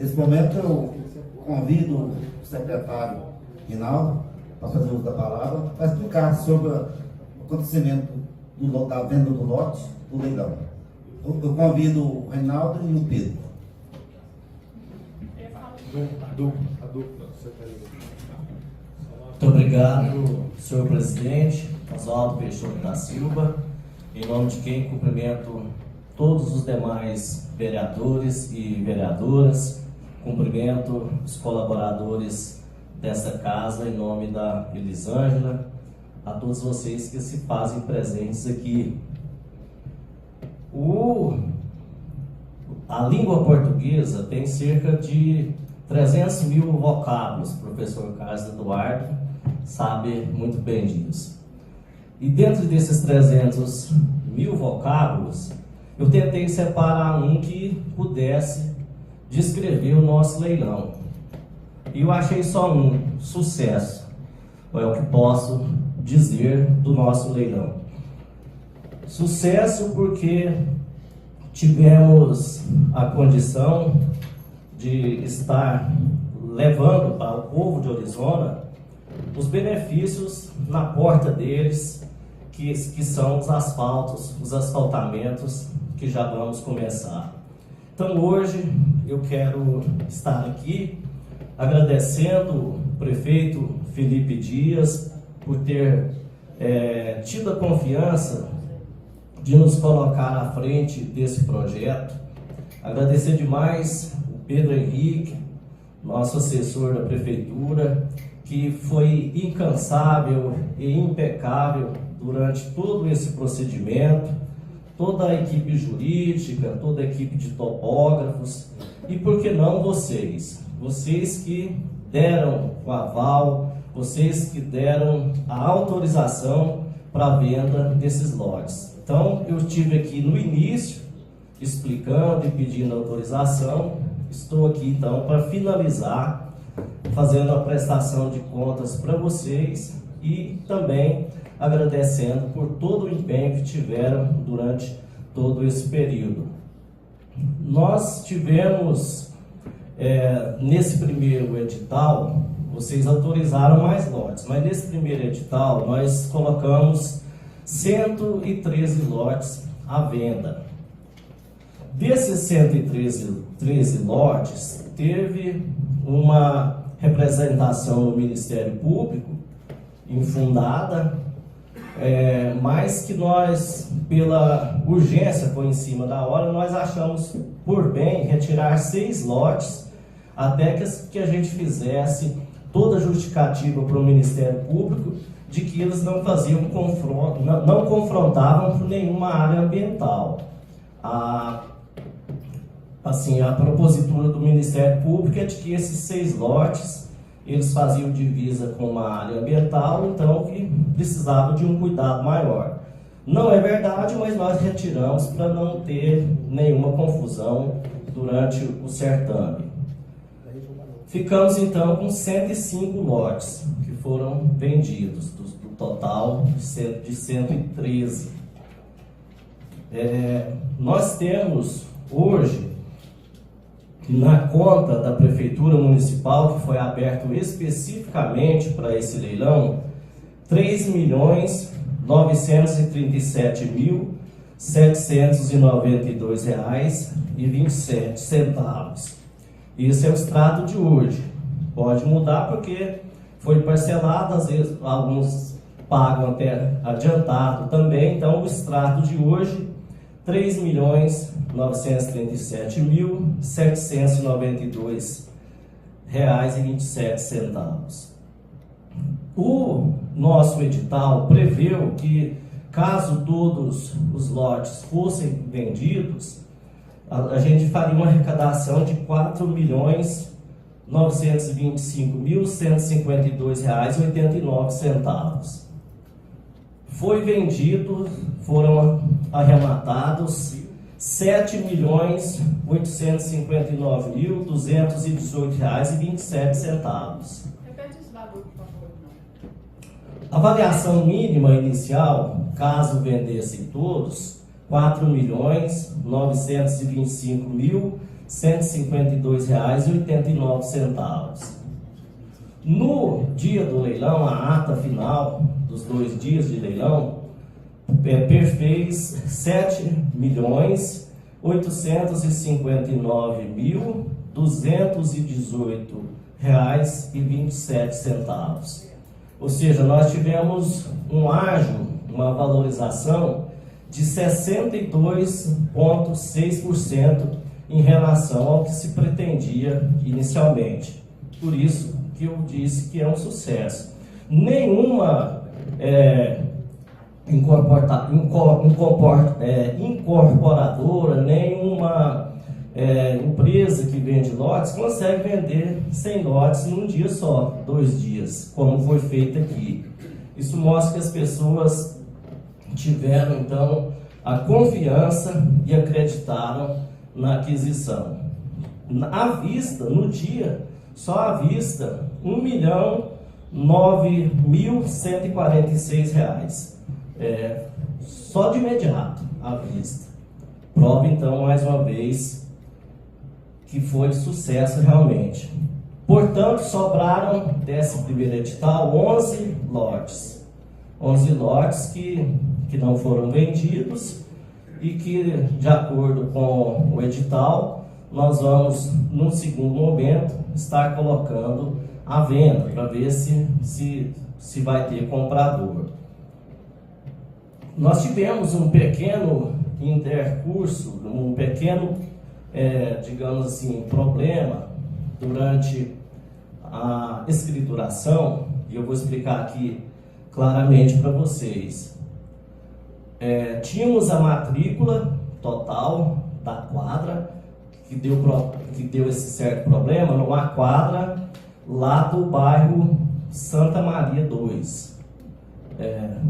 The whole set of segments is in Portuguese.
Nesse momento eu convido o secretário Rinaldo para fazer uso da palavra, para explicar sobre o acontecimento da venda do lote, do leilão. Eu convido o Reinaldo e o Pedro. A dupla, Muito obrigado, senhor presidente, Oswaldo Peixoto da Silva, em nome de quem cumprimento todos os demais vereadores e vereadoras, cumprimento os colaboradores desta casa, em nome da Elisângela, a todos vocês que se fazem presentes aqui. A língua portuguesa tem cerca de 300 mil vocábulos, o professor Carlos Eduardo sabe muito bem disso. E dentro desses 300 mil vocábulos, eu tentei separar um que pudesse descrever o nosso leilão. E eu achei só um: sucesso. É o que posso dizer do nosso leilão. Sucesso porque tivemos a condição de estar levando para o povo de Orizona os benefícios na porta deles, que são os asfaltos, os asfaltamentos que já vamos começar. Então hoje eu quero estar aqui agradecendo o prefeito Felipe Dias por ter tido a confiança de nos colocar à frente desse projeto. Agradecer demais o Pedro Henrique, nosso assessor da prefeitura, que foi incansável e impecável durante todo esse procedimento, toda a equipe jurídica, toda a equipe de topógrafos e, por que não, vocês que deram o aval, vocês que deram a autorização para a venda desses lotes. Então, eu estive aqui no início explicando e pedindo autorização, estou aqui então para finalizar, fazendo a prestação de contas para vocês e também agradecendo por todo o empenho que tiveram durante todo esse período. Nós tivemos, nesse primeiro edital, vocês autorizaram mais lotes, mas nesse primeiro edital nós colocamos 113 lotes à venda. Desses 113 lotes, teve uma representação no Ministério Público infundada, mas que nós, pela urgência foi em cima da hora, nós achamos por bem retirar 6 lotes até que a gente fizesse toda a justificativa para o Ministério Público de que eles não faziam confronto, não confrontavam por nenhuma área ambiental. A propositura do Ministério Público é de que esses 6 lotes eles faziam divisa com uma área ambiental, então que precisava de um cuidado maior. Não é verdade, mas nós retiramos para não ter nenhuma confusão durante o certame. Ficamos então com 105 lotes que foram vendidos, do total de 113. Nós temos hoje, na conta da Prefeitura Municipal, que foi aberto especificamente para esse leilão, R$ 3.937.792,27. Esse é o extrato de hoje. Pode mudar porque foi parcelado, às vezes alguns pagam até adiantado também. Então o extrato de hoje, R$ 3.937.792,27. O nosso edital preveu que, caso todos os lotes fossem vendidos, a gente faria uma arrecadação de R$ 4.925.152,89. Foi vendido, foram arrematados R$ 7.859.218,27. Repete esse valor, por favor. A avaliação mínima inicial, caso vendessem todos, R$ 4.925.000 R$152,89. No dia do leilão, a ata final dos 2 dias de leilão perfez R$7.859.218,27. Ou seja, nós tivemos um ágio, uma valorização de 62,6% em relação ao que se pretendia inicialmente. Por isso que eu disse que é um sucesso. Nenhuma incorporadora, nenhuma empresa que vende lotes consegue vender 100 lotes num dia só, 2 dias, como foi feito aqui. Isso mostra que as pessoas tiveram, então, a confiança e acreditaram na aquisição. À vista, no dia, só à vista, R$1.009.146. Só de imediato, à vista. Prova, então, mais uma vez, que foi sucesso realmente. Portanto, sobraram desse primeiro edital 11 lotes. 11 lotes que não foram vendidos e que, de acordo com o edital, nós vamos, num segundo momento, estar colocando à venda para ver se vai ter comprador. Nós tivemos um pequeno intercurso, um pequeno, digamos assim, problema durante a escrituração, e eu vou explicar aqui claramente para vocês. Tínhamos a matrícula total da quadra, que deu esse certo problema, numa quadra lá do bairro Santa Maria 2.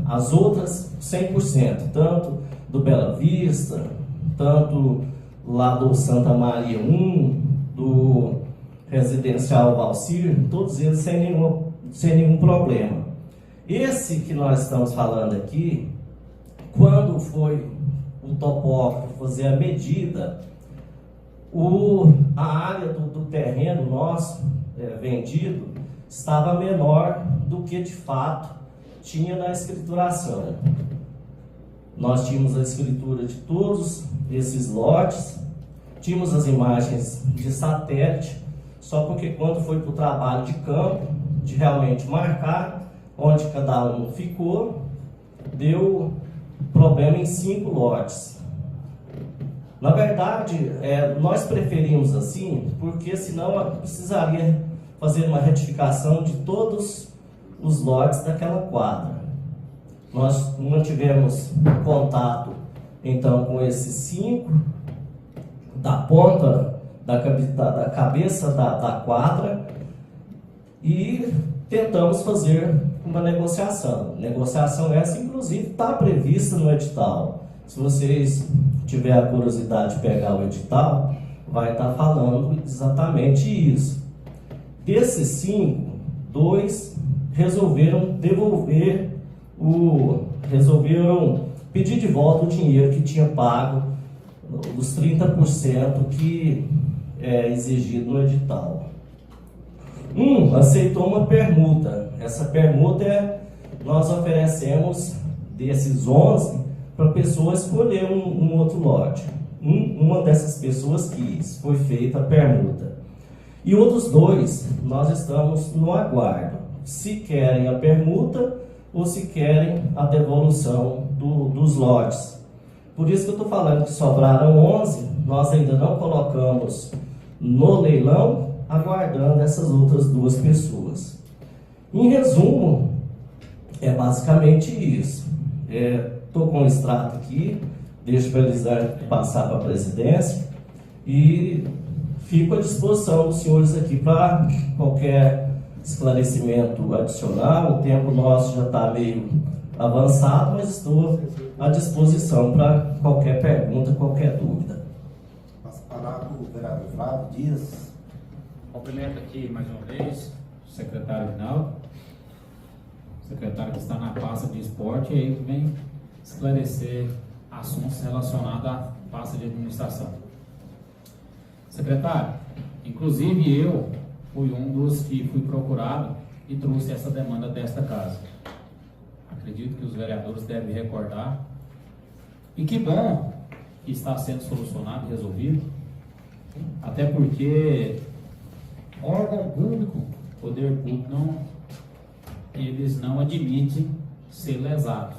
As outras 100%, tanto do Bela Vista, tanto lá do Santa Maria 1, do Residencial Valcir, todos eles sem nenhum problema. Esse que nós estamos falando aqui, quando foi o topógrafo fazer a medida, a área do terreno nosso vendido estava menor do que de fato tinha na escrituração. Nós tínhamos a escritura de todos esses lotes, tínhamos as imagens de satélite, só porque quando foi para o trabalho de campo, de realmente marcar onde cada um ficou, deu problema em 5 lotes. Na verdade, nós preferimos assim, porque senão precisaria fazer uma retificação de todos os lotes daquela quadra. Nós mantivemos contato, então, com esses 5, da ponta da cabeça da quadra, e tentamos fazer uma negociação. Negociação essa, inclusive, está prevista no edital. Se vocês tiverem a curiosidade de pegar o edital, vai estar falando exatamente isso. Desses 5, 2 resolveram resolveram pedir de volta o dinheiro que tinha pago, os 30% que é exigido no edital. Aceitou uma permuta. Essa permuta nós oferecemos desses 11 para a pessoa escolher um outro lote. Uma dessas pessoas quis, foi feita a permuta. E outros 2, nós estamos no aguardo, se querem a permuta ou se querem a devolução dos lotes. Por isso que eu estou falando que sobraram 11, nós ainda não colocamos no leilão, aguardando essas outras 2 pessoas. Em resumo, é basicamente isso. Estou com o extrato aqui, deixo para eles passar para a presidência e fico à disposição dos senhores aqui para qualquer esclarecimento adicional. O tempo nosso já está meio avançado, mas estou à disposição para qualquer pergunta, qualquer dúvida. Passo a palavra para o vereador Flávio Dias. Cumprimento aqui mais uma vez o secretário Rinaldo, secretário que está na pasta de esporte, e aí vem esclarecer assuntos relacionados à pasta de administração. Secretário, inclusive eu fui um dos que fui procurado e trouxe essa demanda desta casa. Acredito que os vereadores devem recordar. E que bom que está sendo solucionado e resolvido. Até porque órgão público, poder público, eles não admitem ser lesados.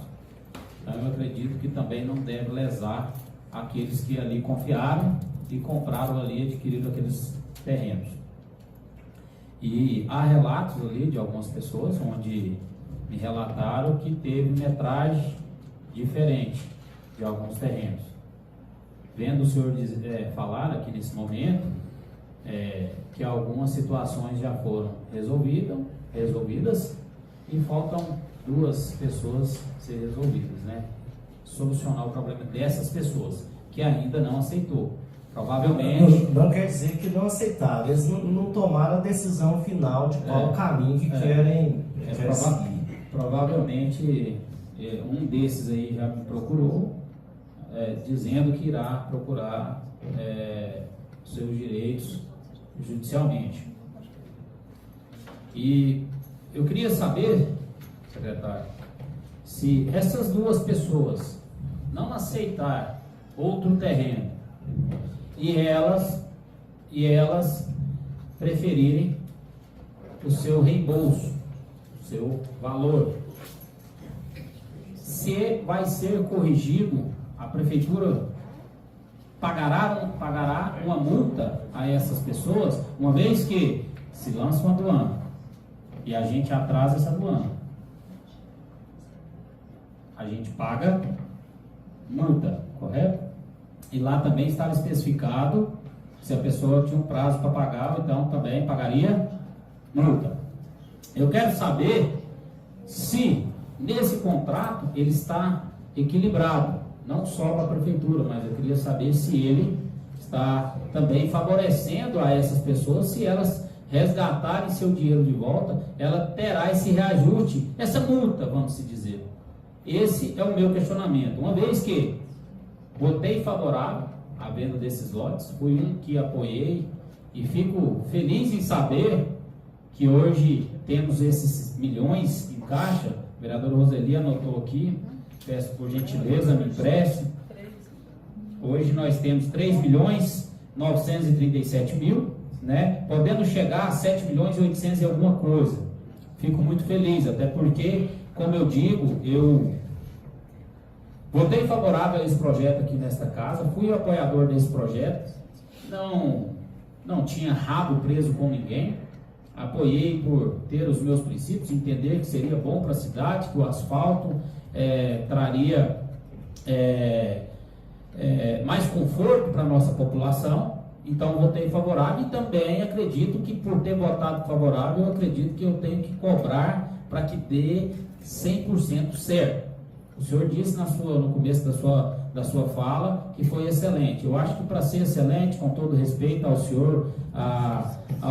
Então eu acredito que também não deve lesar aqueles que ali confiaram e compraram ali, adquiriram aqueles terrenos. E há relatos ali de algumas pessoas onde me relataram que teve metragem diferente de alguns terrenos. Vendo o senhor falar aqui nesse momento que algumas situações já foram resolvidas e faltam 2 pessoas ser resolvidas, né? Solucionar o problema dessas pessoas que ainda não aceitou. Provavelmente... Não quer dizer que não aceitaram, eles não tomaram a decisão final de qual caminho que querem seguir. Provavelmente um desses aí já me procurou, dizendo que irá procurar seus direitos judicialmente. E eu queria saber, secretário, se essas 2 pessoas não aceitar outro terreno e elas preferirem o seu reembolso, o seu valor, se vai ser corrigido, a prefeitura pagará uma multa a essas pessoas, uma vez que se lança uma aduana e a gente atrasa essa aduana, a gente paga multa, correto? E lá também estava especificado se a pessoa tinha um prazo para pagar, então também pagaria multa. Eu quero saber se nesse contrato ele está equilibrado, não só para a prefeitura, mas eu queria saber se ele está também favorecendo a essas pessoas, se elas resgatarem seu dinheiro de volta, ela terá esse reajuste, essa multa, vamos se dizer. Esse é o meu questionamento. Uma vez que votei favorável à venda desses lotes, fui um que apoiei e fico feliz em saber que hoje temos esses milhões em caixa. A vereadora Roseli anotou aqui, peço por gentileza, me empreste. Hoje nós temos 3.937.000, né? Podendo chegar a 7.800.000 e alguma coisa. Fico muito feliz, até porque, como eu digo, eu votei favorável a esse projeto aqui nesta casa, fui apoiador desse projeto, não tinha rabo preso com ninguém, apoiei por ter os meus princípios, entender que seria bom para a cidade, que o asfalto traria mais conforto para a nossa população, então votei favorável e também acredito que por ter votado favorável, eu acredito que eu tenho que cobrar para que dê 100% certo. O senhor disse no começo da sua fala que foi excelente. Eu acho que para ser excelente, com todo respeito ao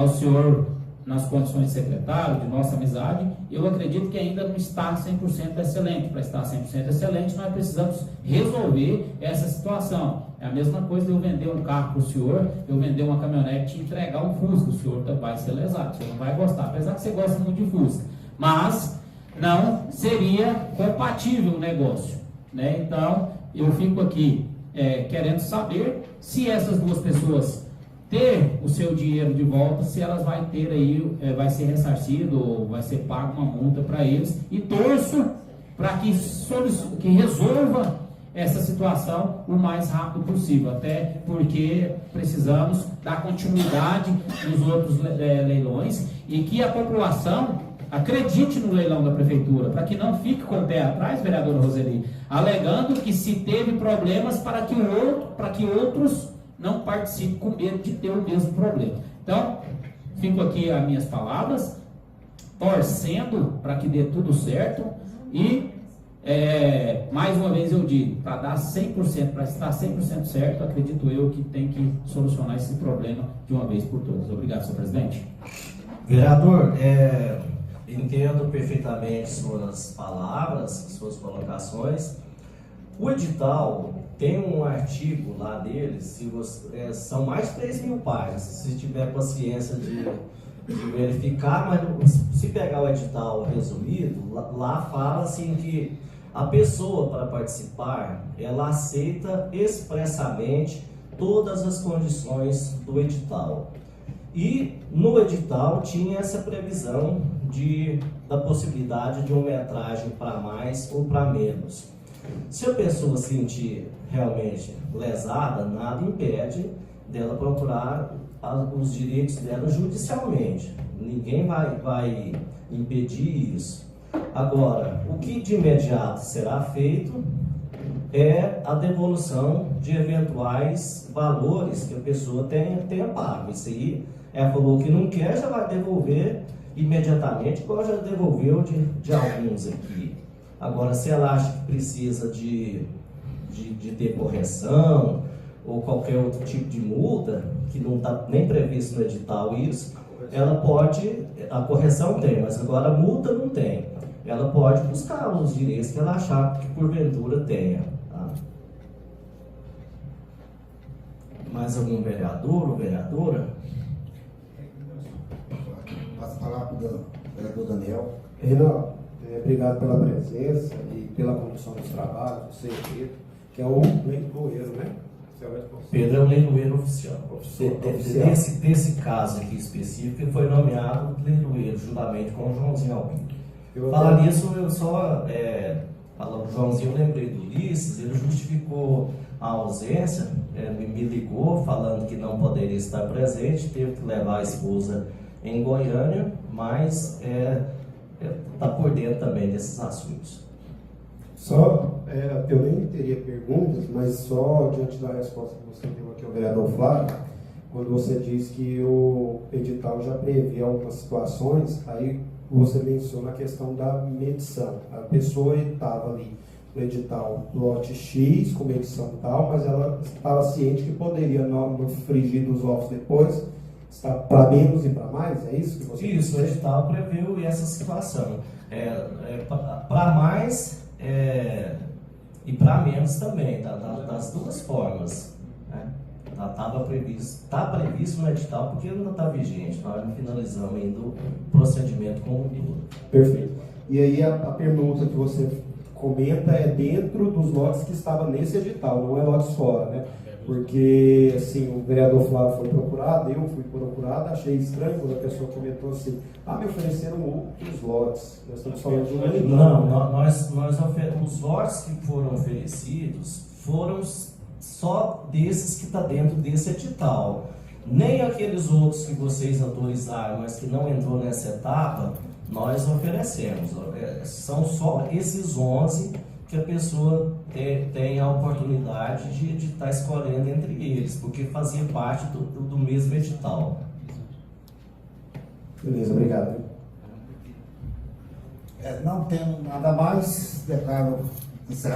senhor nas condições de secretário, de nossa amizade, eu acredito que ainda não está 100% excelente. Para estar 100% excelente, nós precisamos resolver essa situação. É a mesma coisa de eu vender um carro para o senhor, eu vender uma caminhonete e entregar um Fusca. O senhor vai ser lesado, você não vai gostar, apesar que você gosta muito de Fusca. Mas não seria compatível o negócio, né? Então, eu fico aqui querendo saber se essas 2 pessoas ter o seu dinheiro de volta, se elas vão ter aí, vai ser ressarcido ou vai ser pago uma multa para eles, e torço para que resolva essa situação o mais rápido possível, até porque precisamos dar continuidade nos outros leilões e que a população acredite no leilão da prefeitura, para que não fique com o pé atrás, vereadora Roseli, alegando que se teve problemas para que outros não participem com medo de ter o mesmo problema. Então, fico aqui as minhas palavras, torcendo para que dê tudo certo e, mais uma vez eu digo, para dar 100%, para estar 100% certo, acredito eu que tem que solucionar esse problema de uma vez por todas. Obrigado, senhor presidente. Vereador, entendo perfeitamente suas palavras, suas colocações. O edital tem um artigo lá deles, se você, são mais de 3.000 páginas, se tiver paciência de verificar, mas se pegar o edital resumido, lá fala assim que a pessoa para participar, ela aceita expressamente todas as condições do edital. E no edital tinha essa previsão da possibilidade de uma metragem para mais ou para menos. Se a pessoa se sentir realmente lesada, nada impede dela procurar os direitos dela judicialmente. Ninguém vai impedir isso. Agora, o que de imediato será feito é a devolução de eventuais valores que a pessoa tenha pago. Isso aí, ela falou que não quer, já vai devolver imediatamente, igual já devolveu de alguns aqui. Agora, se ela acha que precisa de ter correção ou qualquer outro tipo de multa, que não está nem previsto no edital isso, ela pode, a correção tem, mas agora a multa não tem. Ela pode buscar os direitos que ela achar que porventura tenha. Tá? Mais algum vereador ou vereadora? Passo a palavra para o vereador Daniel. Reinaldo, obrigado pela presença e pela condução dos trabalhos, você e Pedro, que é o leiloeiro, né? Pedro é o leiloeiro oficial. Oficial. Desse caso aqui específico, ele foi nomeado leiloeiro, juntamente com o Joãozinho Albino. Falar nisso, eu só, falando do Joãozinho, eu lembrei do Ulisses, ele justificou a ausência, me ligou falando que não poderia estar presente, teve que levar a esposa em Goiânia, mas está por dentro também desses assuntos. Eu nem teria perguntas, mas só diante da resposta que você deu aqui ao vereador Flávio, quando você diz que o edital já prevê algumas situações, aí você menciona a questão da medição. A pessoa estava ali no edital lote X, com medição tal, mas ela estava ciente que poderia, no frigir dos ovos depois, estar para menos e para mais, é isso que você diz? Isso, o edital previu essa situação. Para mais e para menos também, das duas formas. Né? Está previsto no edital, porque ainda está vigente, nós não finalizamos ainda o procedimento como um todo. Perfeito. E aí a pergunta que você comenta é dentro dos lotes que estavam nesse edital, não é lotes fora, né? Porque, assim, o vereador Flávio foi procurado, eu fui procurado, achei estranho quando a pessoa comentou assim, me ofereceram outros lotes. Nós estamos falando de um edital. Não, os lotes que foram oferecidos foram só desses que está dentro desse edital. Nem aqueles outros que vocês autorizaram, mas que não entrou nessa etapa, nós oferecemos. São só esses 11 que a pessoa tem a oportunidade de estar escolhendo entre eles, porque fazia parte do mesmo edital. Beleza, obrigado. Não tendo nada mais, declaro encerrado.